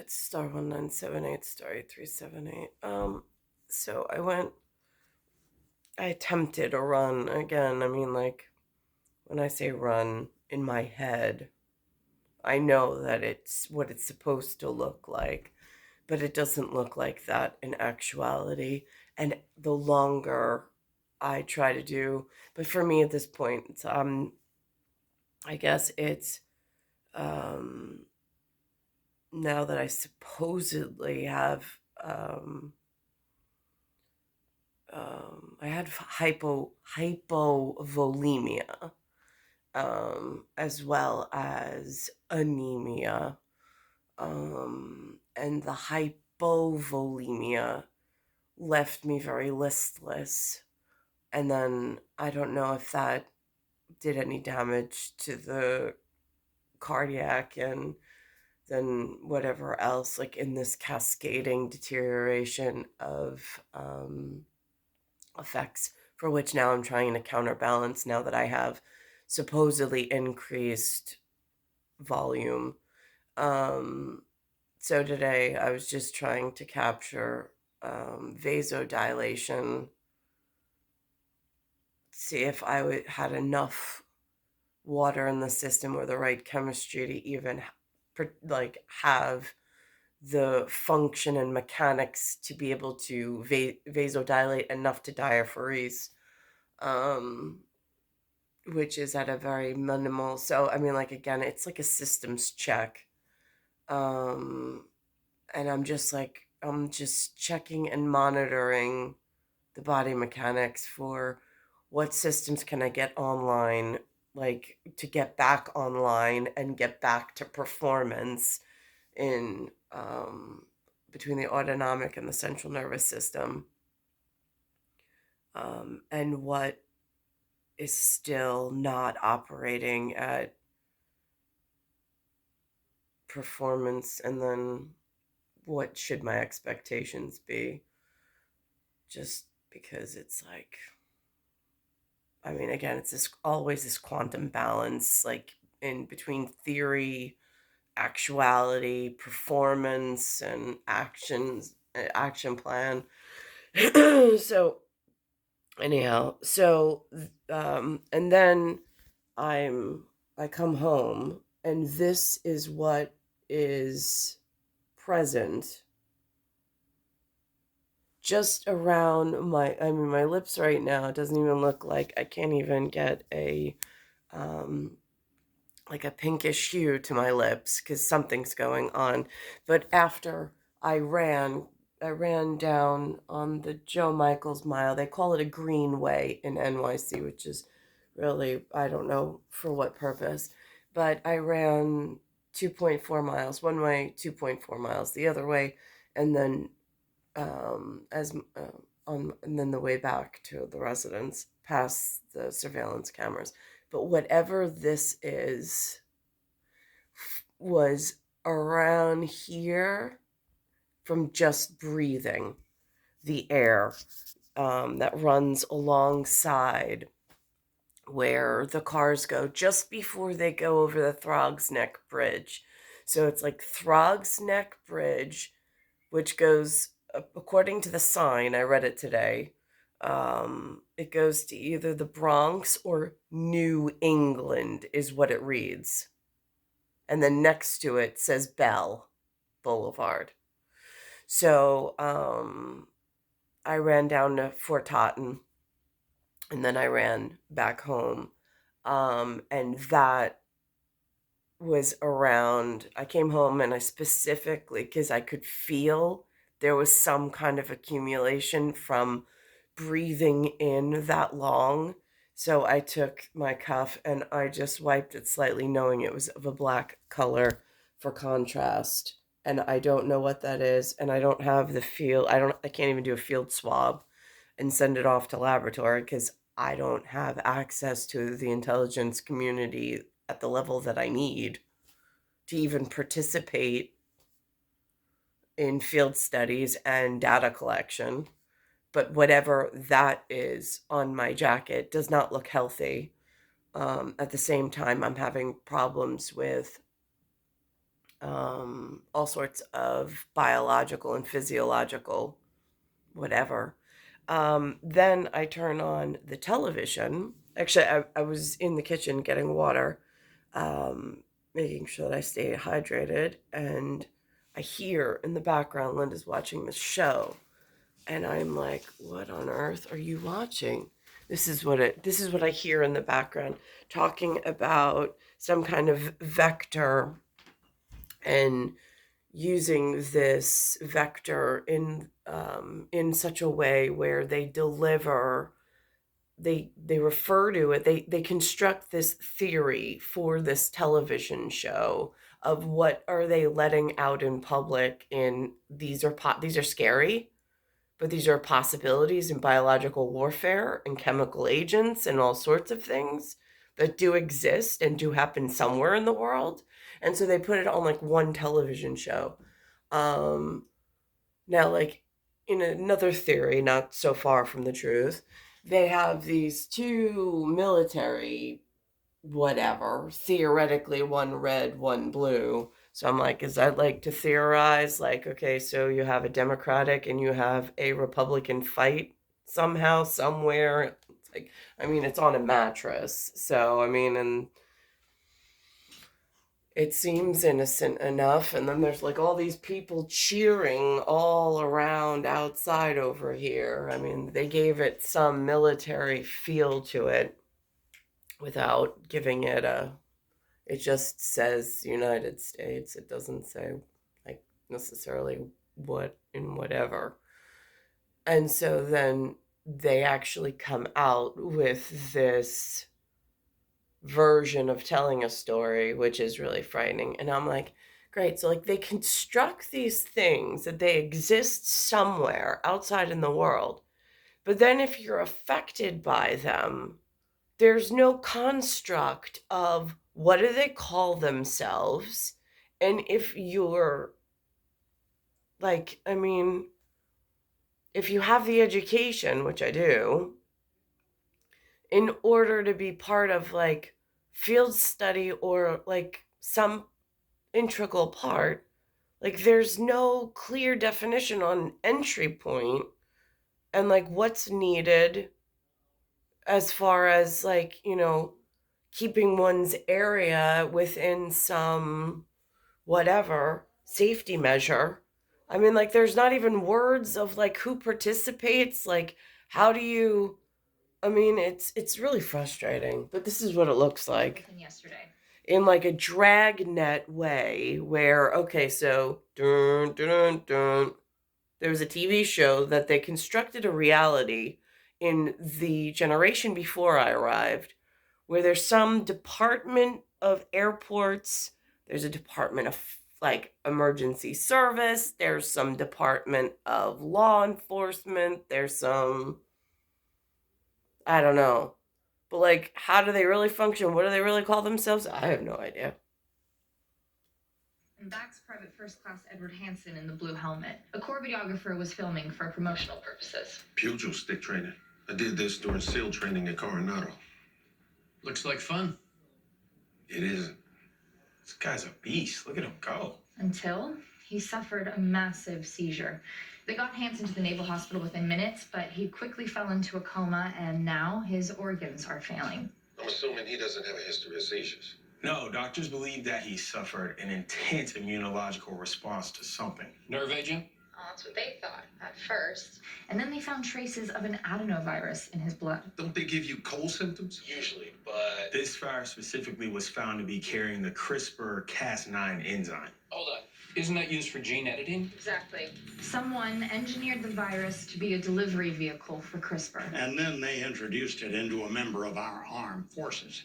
It's star 1978 star 8378. So I attempted a run again. I mean, like, when I say run in my head, I know that it's what it's supposed to look like, but it doesn't look like that in actuality. And the longer I try to do, but for me at this point, I guess it's, um, now that I supposedly have, I had hypovolemia, as well as anemia, and the hypovolemia left me very listless. And then I don't know if that did any damage to the cardiac and then whatever else, like in this cascading deterioration of effects, for which now I'm trying to counterbalance now that I have supposedly increased volume. Um, so today I was just trying to capture vasodilation, see if had enough water in the system or the right chemistry to even like have the function and mechanics to be able to vasodilate enough to diaphrese, um, which is at a very minimal. So, I mean, like, again, it's like a systems check. Um, and I'm just checking and monitoring the body mechanics for what systems can I get online, like to get back online and get back to performance in, between the autonomic and the central nervous system, and what is still not operating at performance, and then what should my expectations be, just because it's like, I mean, again, it's this always this quantum balance, like in between theory, actuality, performance, and action plan. So anyhow, and then I come home, and this is what is present just around my lips right now. It doesn't even look like, I can't even get a um like a pinkish hue to my lips because something's going on. But after I ran down on the Joe Michaels mile. They call it a greenway in NYC, which is really, I don't know for what purpose. But I ran 2.4 miles one way, 2.4 miles the other way, and then as on and then the way back to the residence past the surveillance cameras. But whatever this is was around here from just breathing the air, that runs alongside where the cars go just before they go over the Throgs Neck Bridge. So it's like Throgs Neck Bridge, which goes, according to the sign, I read it today, it goes to either the Bronx or New England, is what it reads. And then next to it says Bell Boulevard. So I ran down to Fort Totten, and then I ran back home. And that was around, I came home and I specifically, because I could feel there was some kind of accumulation from breathing in that long. So I took my cuff and I just wiped it slightly, knowing it was of a black color for contrast. And I don't know what that is. And I don't have the field, I can't even do a field swab and send it off to laboratory because I don't have access to the intelligence community at the level that I need to even participate in field studies and data collection. But whatever that is on my jacket does not look healthy. At the same time, I'm having problems with all sorts of biological and physiological whatever. Then I turn on the television. Actually, I was in the kitchen getting water, making sure that I stay hydrated, and I hear in the background Linda's watching this show, and I'm like, "What on earth are you watching?" This is what I hear in the background, talking about some kind of vector and using this vector in such a way where they refer to it, they construct this theory for this television show of what are they letting out in public. In these are scary, but these are possibilities in biological warfare and chemical agents and all sorts of things that do exist and do happen somewhere in the world. And so they put it on like one television show. Um, Now, like in another theory, not so far from the truth, they have these two military whatever, theoretically one red, one blue. So I'm like, is that like to theorize? Like, okay, so you have a Democratic and you have a Republican fight somehow, somewhere. It's like, I mean, it's on a mattress. So, I mean, and it seems innocent enough. And then there's like all these people cheering all around outside over here. I mean, they gave it some military feel to it without giving it a. It just says United States. It doesn't say like necessarily what in whatever. And so then they actually come out with this version of telling a story, which is really frightening. And I'm like, great. So like they construct these things that they exist somewhere outside in the world. But then if you're affected by them, there's no construct of what do they call themselves. And if you're like, I mean, if you have the education, which I do, in order to be part of like field study or like some integral part, like there's no clear definition on entry point and like what's needed as far as like, keeping one's area within some whatever safety measure. I mean, like, there's not even words of like who participates. Like, how do you? I mean, it's really frustrating. But this is what it looks like Yesterday. In like a dragnet way, where okay, so dun, dun, dun, dun, there was a TV show that they constructed a reality in the generation before I arrived, where there's some department of airports, there's a department of like emergency service, there's some department of law enforcement, there's some, I don't know. But like, how do they really function? What do they really call themselves? I have no idea. And Back's private first class Edward Hansen in the blue helmet. A Corps videographer was filming for promotional purposes. Pugil stick training. I did this during SEAL training at Coronado. Looks like fun. It isn't. This guy's a beast. Look at him go. Until he suffered a massive seizure. They got Hansen to the Naval Hospital within minutes, but he quickly fell into a coma, and now his organs are failing. I'm assuming he doesn't have a history of seizures. No, doctors believe that he suffered an intense immunological response to something. Nerve agent? Oh, that's what they thought at first. And then they found traces of an adenovirus in his blood. Don't they give you cold symptoms? Usually, but this virus specifically was found to be carrying the CRISPR-Cas9 enzyme. Hold on. Isn't that used for gene editing? Exactly. Someone engineered the virus to be a delivery vehicle for CRISPR. And then they introduced it into a member of our armed forces.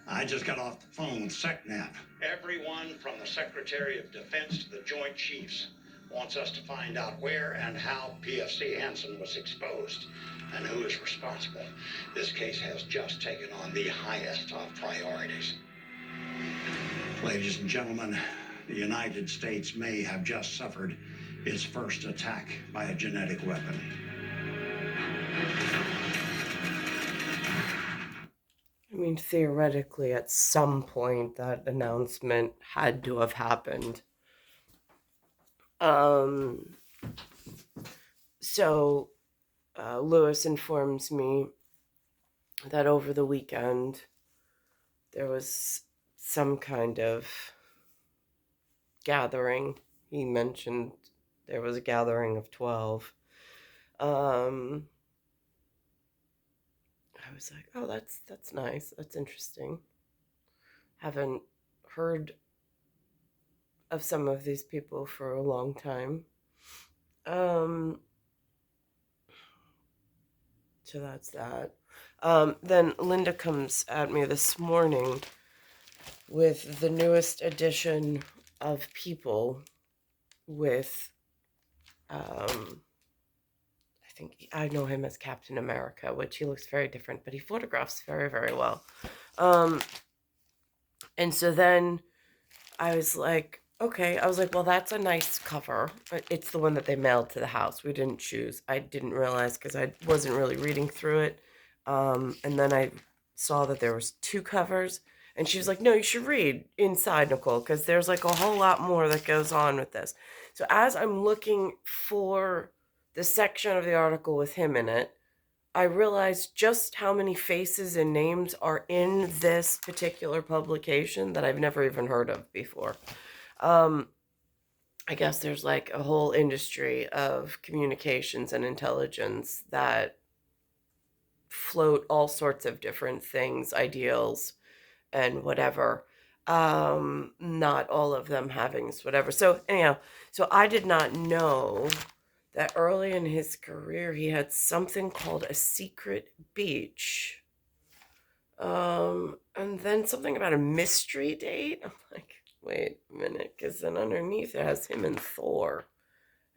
I just got off the phone with SecNav. Everyone from the Secretary of Defense to the Joint Chiefs wants us to find out where and how PFC Hansen was exposed and who is responsible. This case has just taken on the highest of priorities. Ladies and gentlemen, the United States may have just suffered its first attack by a genetic weapon. mean, theoretically, at some point, that announcement had to have happened. Um, so Lewis informs me that over the weekend there was some kind of gathering. He mentioned there was a gathering of 12. I was like, oh, that's nice. That's interesting. Haven't heard of some of these people for a long time. Um, so that's that. Then Linda comes at me this morning with the newest edition of People with, I think I know him as Captain America, which he looks very different, but he photographs very, very well. And so then I was like, okay. I was like, well, that's a nice cover. It's the one that they mailed to the house. We didn't choose. I didn't realize because I wasn't really reading through it. And then I saw that there was 2 covers. And she was like, no, you should read inside, Nicole, because there's like a whole lot more that goes on with this. So as I'm looking for the section of the article with him in it, I realized just how many faces and names are in this particular publication that I've never even heard of before. I guess there's like a whole industry of communications and intelligence that float all sorts of different things, ideals, and whatever. Not all of them having this, whatever. So, anyhow, so I did not know that early in his career he had something called a secret beach. And then something about a mystery date. I'm like, wait a minute, because then underneath it has him and Thor.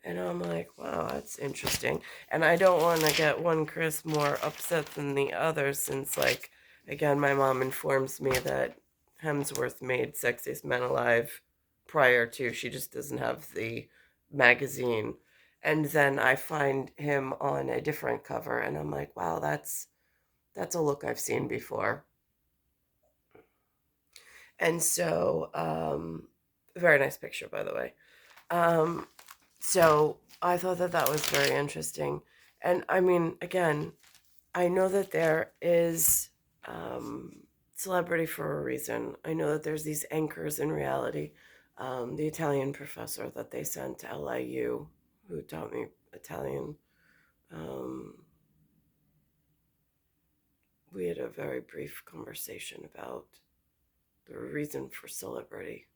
And I'm like, wow, that's interesting. And I don't want to get one Chris more upset than the other since, like, again, my mom informs me that Hemsworth made Sexiest Man Alive prior to. She just doesn't have the magazine. And then I find him on a different cover, and I'm like, wow, that's a look I've seen before. And so, very nice picture, by the way. So I thought that that was very interesting. And I mean, again, I know that there is celebrity for a reason. I know that there's these anchors in reality. The Italian professor that they sent to LIU, who taught me Italian, we had a very brief conversation about the reason for celebrity.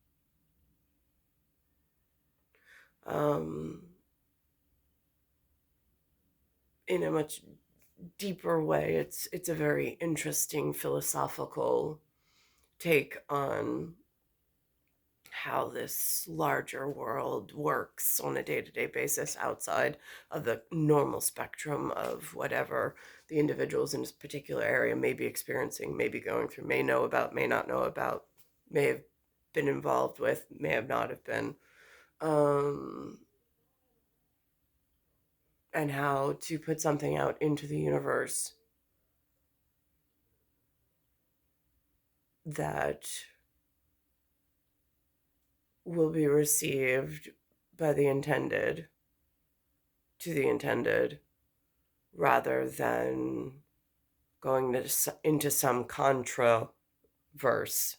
In a much deeper way, it's a very interesting philosophical take on how this larger world works on a day-to-day basis outside of the normal spectrum of whatever the individuals in this particular area may be experiencing, may be going through, may know about, may not know about, may have been involved with, may have not have been. And how to put something out into the universe that will be received by the intended to the intended rather than going into some controverse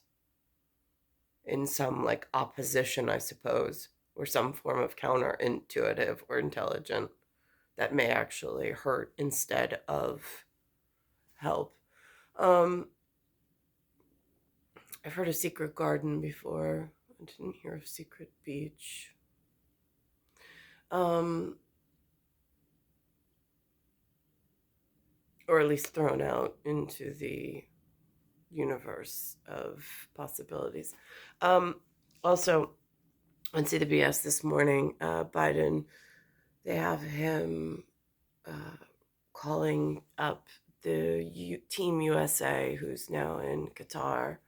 in some like opposition, I suppose, or some form of counterintuitive or intelligent that may actually hurt instead of help. I've heard of Secret Garden before. I didn't hear of Secret Beach. Or at least thrown out into the universe of possibilities. Also, on CWS this morning, Biden, they have him calling up the Team USA, who's now in Qatar,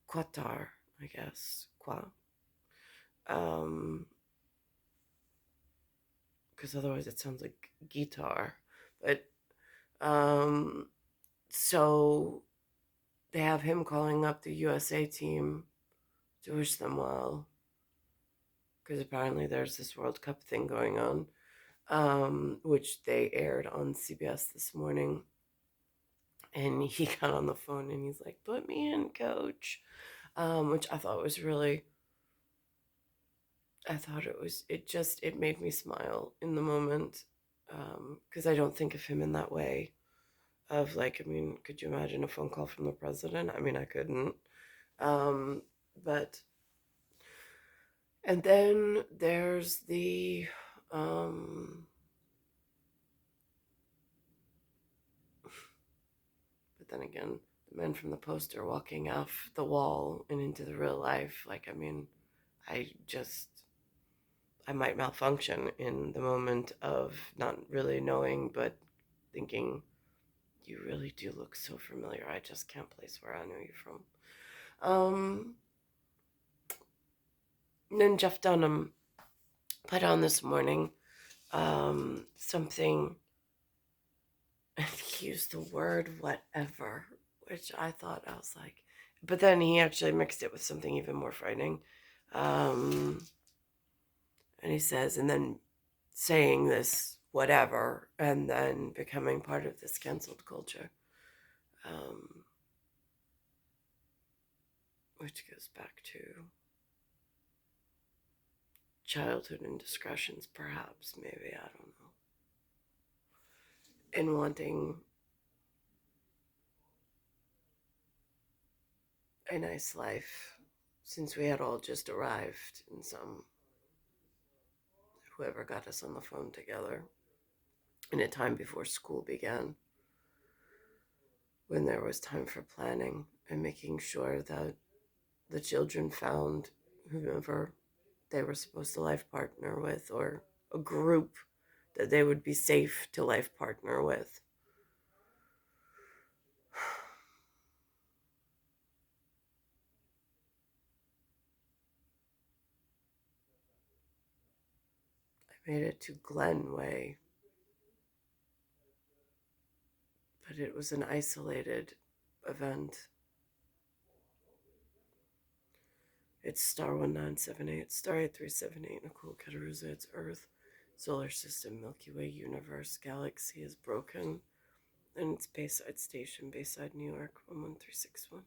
Qatar, I guess, because otherwise it sounds like guitar, but So they have him calling up the USA team to wish them well, because apparently there's this World Cup thing going on, which they aired on CBS this morning. And he got on the phone and he's like, "Put me in, coach," which I thought was really. I thought it made me smile in the moment, because I don't think of him in that way. Of like, I mean, could you imagine a phone call from the president? I mean, I couldn't. Um, but and then there's the but then again, the men from the poster walking off the wall and into the real life. Like, I mean, I just I might malfunction in the moment of not really knowing, but thinking, you really do look so familiar. I just can't place where I know you from. And then Jeff Dunham put on this morning something, and he used the word whatever, which I thought, I was like, but then he actually mixed it with something even more frightening. And he says, and then saying this whatever, and then becoming part of this canceled culture, which goes back to childhood indiscretions, perhaps, maybe, I don't know, and wanting a nice life, since we had all just arrived in some, whoever got us on the phone together in a time before school began, when there was time for planning and making sure that the children found whomever they were supposed to life partner with, or a group that they would be safe to life partner with. I made it to Glenway, but it was an isolated event. It's star 1978, star 8378, Nicole, Cattaruzza, it's Earth, solar system, Milky Way, universe, galaxy is broken, and it's Bayside Station, Bayside, New York, 11361.